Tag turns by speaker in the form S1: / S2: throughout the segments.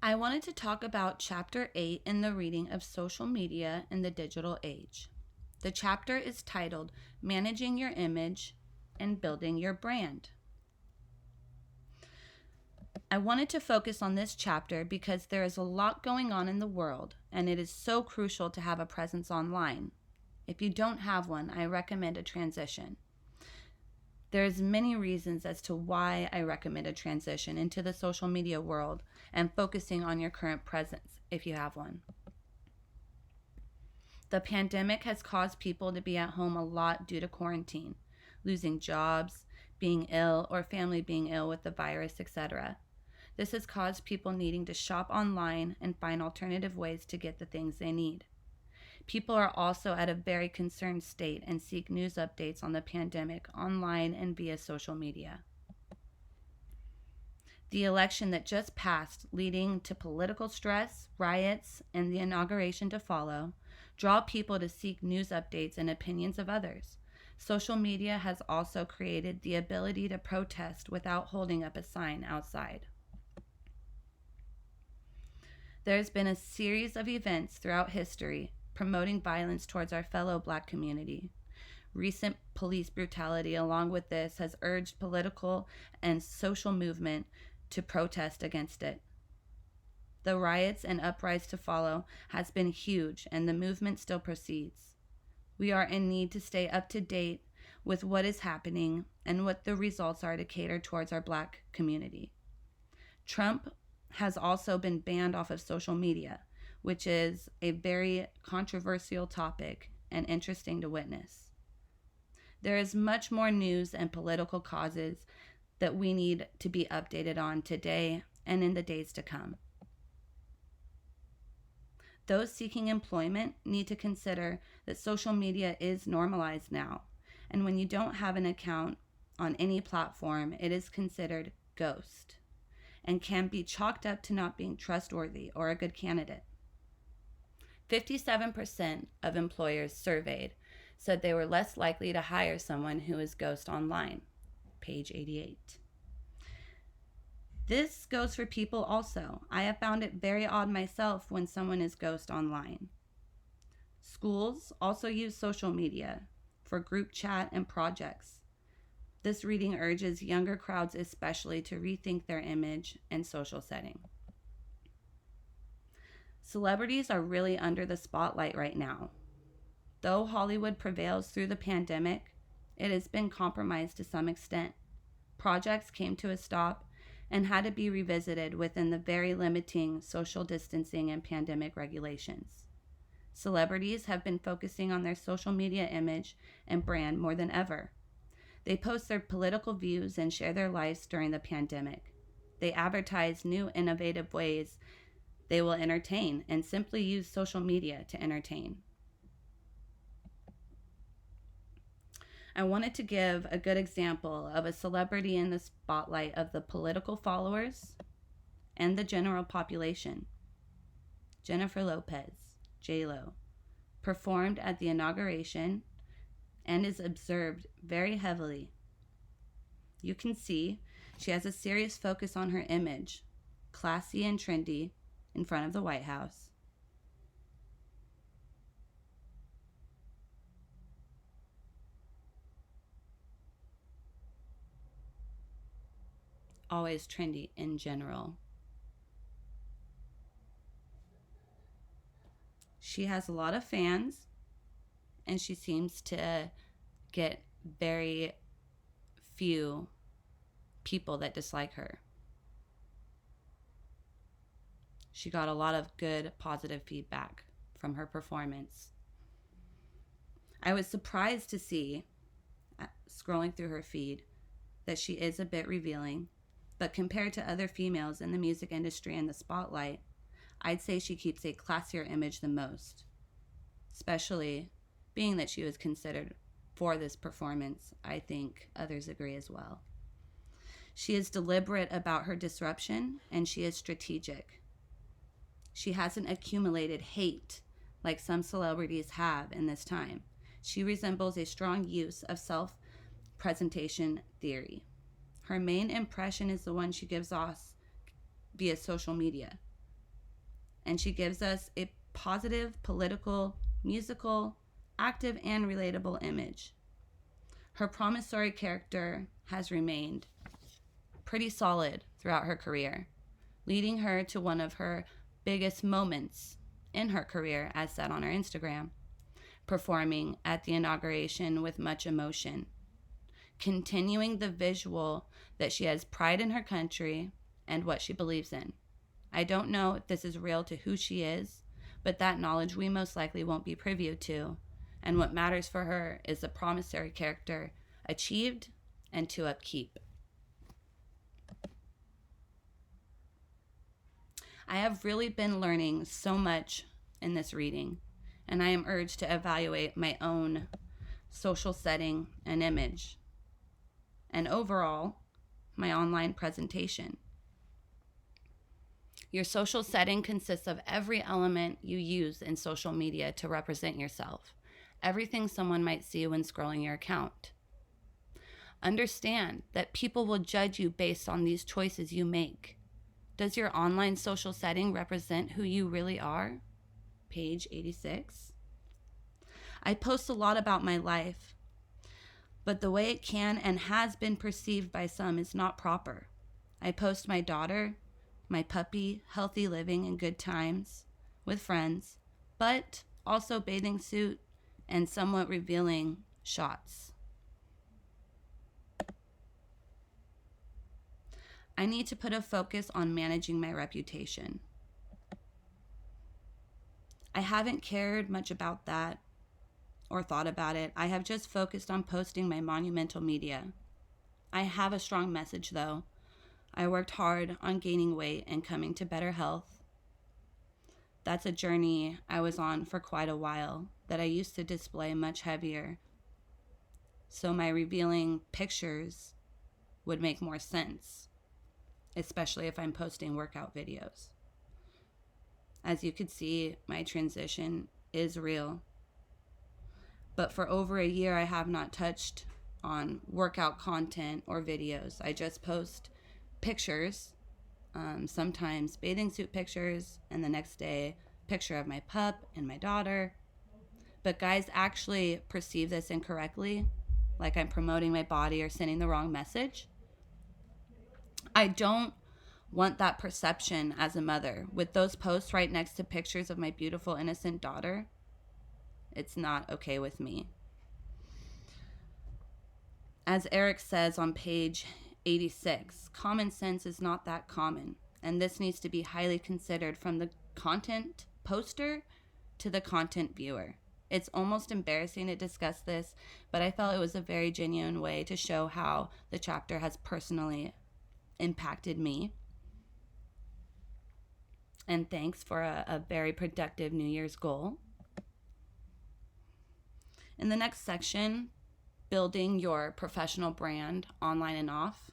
S1: I wanted to talk about Chapter 8 in the reading of Social Media in the Digital Age. The chapter is titled Managing Your Image and Building Your Brand. I wanted to focus on this chapter because there is a lot going on in the world, and it is so crucial to have a presence online. If you don't have one, I recommend a transition. There's many reasons as to why I recommend a transition into the social media world and focusing on your current presence if you have one. The pandemic has caused people to be at home a lot due to quarantine, losing jobs, being ill, or family being ill with the virus, etc. This has caused people needing to shop online and find alternative ways to get the things they need. People are also at a very concerned state and seek news updates on the pandemic online and via social media. The election that just passed, leading to political stress, riots, and the inauguration to follow, draw people to seek news updates and opinions of others. Social media has also created the ability to protest without holding up a sign outside. There's been a series of events throughout history promoting violence towards our fellow Black community. Recent police brutality, along with this, has urged political and social movement to protest against it. The riots and uprisings to follow has been huge, and the movement still proceeds. We are in need to stay up to date with what is happening and what the results are to cater towards our Black community. Trump has also been banned off of social media, which is a very controversial topic and interesting to witness. There is much more news and political causes that we need to be updated on today and in the days to come. Those seeking employment need to consider that social media is normalized now, and when you don't have an account on any platform, it is considered ghost and can be chalked up to not being trustworthy or a good candidate. 57% of employers surveyed said they were less likely to hire someone who is ghost online. Page 88. This goes for people also. I have found it very odd myself when someone is ghost online. Schools also use social media for group chat and projects. This reading urges younger crowds especially to rethink their image and social setting. Celebrities are really under the spotlight right now. Though Hollywood prevails through the pandemic, it has been compromised to some extent. Projects came to a stop and had to be revisited within the very limiting social distancing and pandemic regulations. Celebrities have been focusing on their social media image and brand more than ever. They post their political views and share their lives during the pandemic. They advertise new innovative ways they will entertain and simply use social media to entertain. I wanted to give a good example of a celebrity in the spotlight of the political followers and the general population. Jennifer Lopez, J-Lo, performed at the inauguration and is observed very heavily. You can see she has a serious focus on her image, classy and trendy, in front of the White House. Always trendy in general. She has a lot of fans, and she seems to get very few people that dislike her. She got a lot of good, positive feedback from her performance. I was surprised to see, scrolling through her feed, that she is a bit revealing, but compared to other females in the music industry and the spotlight, I'd say she keeps a classier image than most, especially being that she was considered for this performance. I think others agree as well. She is deliberate about her disruption, and she is strategic. She hasn't accumulated hate like some celebrities have in this time. She resembles a strong use of self-presentation theory. Her main impression is the one she gives off via social media. and she gives us a positive, political, musical, active, and relatable image. Her promissory character has remained pretty solid throughout her career, leading her to one of her biggest moments in her career, as said on her Instagram, performing at the inauguration with much emotion, continuing the visual that she has pride in her country and what she believes in. I don't know if this is real to who she is, but that knowledge we most likely won't be privy to, and what matters for her is the promissory character achieved and to upkeep. I have really been learning so much in this reading, and I am urged to evaluate my own social setting and image, and overall, my online presentation. Your social setting consists of every element you use in social media to represent yourself, everything someone might see when scrolling your account. Understand that people will judge you based on these choices you make. Does your online social setting represent who you really are? Page 86. I post a lot about my life, but the way it can and has been perceived by some is not proper. I post my daughter, my puppy, healthy living and good times with friends, but also bathing suit and somewhat revealing shots. I need to put a focus on managing my reputation. I haven't cared much about that or thought about it. I have just focused on posting my monumental media. I have a strong message though. I worked hard on gaining weight and coming to better health. That's a journey I was on for quite a while that I used to display much heavier. So my revealing pictures would make more sense, especially if I'm posting workout videos. As you could see, my transition is real. But for over a year, I have not touched on workout content or videos. I just post pictures, sometimes bathing suit pictures, and the next day, picture of my pup and my daughter. But guys actually perceive this incorrectly, like I'm promoting my body or sending the wrong message. I don't want that perception as a mother. With those posts right next to pictures of my beautiful, innocent daughter, it's not okay with me. As Eric says on page 86, common sense is not that common, and this needs to be highly considered from the content poster to the content viewer. It's almost embarrassing to discuss this, but I felt it was a very genuine way to show how the chapter has personally impacted me. And thanks for a very productive New Year's goal. In the next section, building your professional brand online and off,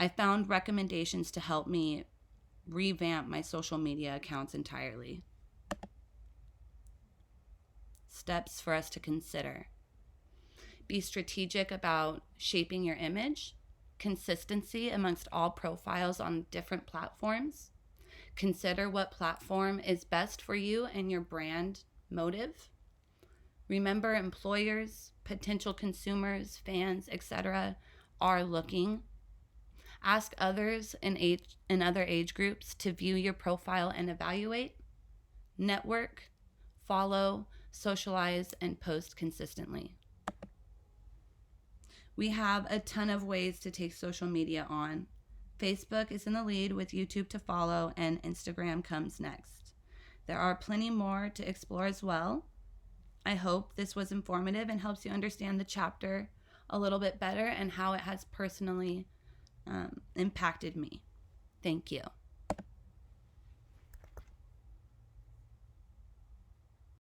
S1: I found recommendations to help me revamp my social media accounts entirely. Steps for us to consider. Be strategic about shaping your image. Consistency amongst all profiles on different platforms. Consider what platform is best for you and your brand motive. Remember, employers, potential consumers, fans, etc. are looking. Ask others in other age groups to view your profile and evaluate. Network, follow, socialize, and post consistently. We have a ton of ways to take social media on. Facebook is in the lead with YouTube to follow, and Instagram comes next. There are plenty more to explore as well. I hope this was informative and helps you understand the chapter a little bit better and how it has personally impacted me. Thank you.